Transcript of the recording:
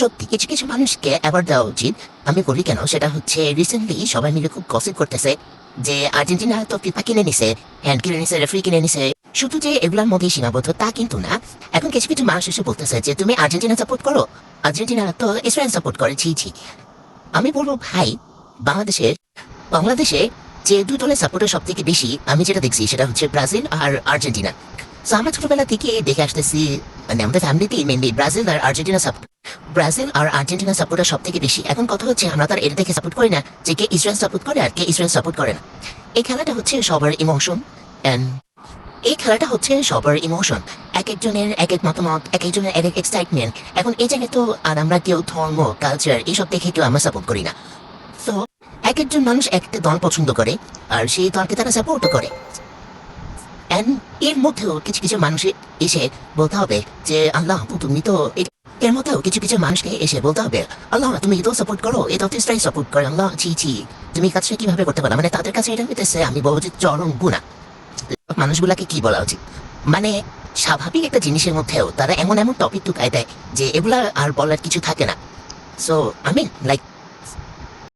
সত্যি কিছু কিছু মানুষকে অ্যাওয়ার্ড দেওয়া উচিত। আমি বলি কেন, সেটা হচ্ছে রিসেন্টলি সবাই মিলে খুব গসিপ করতেছে যে আর্জেন্টিনা তো ফিফা কিনে নিছে, হ্যান্ড কিনে নিছে, রেফারি কিনে নিছে। শুধু যে এগুলোর মধ্যেই সীমাবদ্ধ তা কিন্তু না। এখন কিছু কিছু মানুষ এসে বলতেছে যে তুমি আর্জেন্টিনা সাপোর্ট করো, আর্জেন্টিনা তো ইসরায়েল সাপোর্ট করে। ছি ছি। আমি বলবো ভাই, বাংলাদেশের বাংলাদেশে যে দুই দলের সাপোর্টার সব থেকে বেশি আমি যেটা দেখছি সেটা হচ্ছে ব্রাজিল আর আর্জেন্টিনা। তো আমরা ছোটবেলা থেকে দেখে আসতেছি, মানে আমাদের ফ্যামিলিতেই মেনলি ব্রাজিল আর আর্জেন্টিনা সাপোর্ট, ব্রাজিল আর আর্জেন্টিনা সাপোর্টার সব থেকে বেশি। এখন কথা হচ্ছে আমরা তার এটা দেখে সাপোর্ট করি না যে কে ইসরায়েল সাপোর্ট করে আর কে ইসরায়েল সাপোর্ট করে না। এই খেলাটা হচ্ছে সবার ইমোশন, এন্ড এই খেলাটা হচ্ছে সবার ইমোশন। এক একজনের এক এক মতামত, এক একজনের এক এক এক্সাইটমেন্ট। এখন এই জায়গায় তো আর আমরা কেউ ধর্ম, কালচার এইসব দেখে কেউ আমরা সাপোর্ট করি না। তো এক একজন মানুষ একটা দল পছন্দ করে আর সেই দলকে তারা সাপোর্টও করে। এন্ড এর মধ্যেও কিছু কিছু মানুষ এসে বলতে হবে যে আল্লাহ তুমি তো এর মধ্যেও কিছু কিছু মানুষকে এসে বলতে হবে আল্লাহ তুমি এটাও সাপোর্ট করো, এটা তো ইসরায়েল সাপোর্ট করে, আল্লাহ ছি ছি, তুমি কাজটা কিভাবে করতে পারো। মানে তাদের কাছে এটা হইতেছে, আমি বলবো যে চরম গুণা। মানুষগুলাকে কি বলা উচিত, মানে স্বাভাবিক একটা জিনিসের মধ্যেও তারা এমন এমন টপিক ঢুকায় দেয় যে এগুলা আর বলার কিছু থাকে না। So I mean like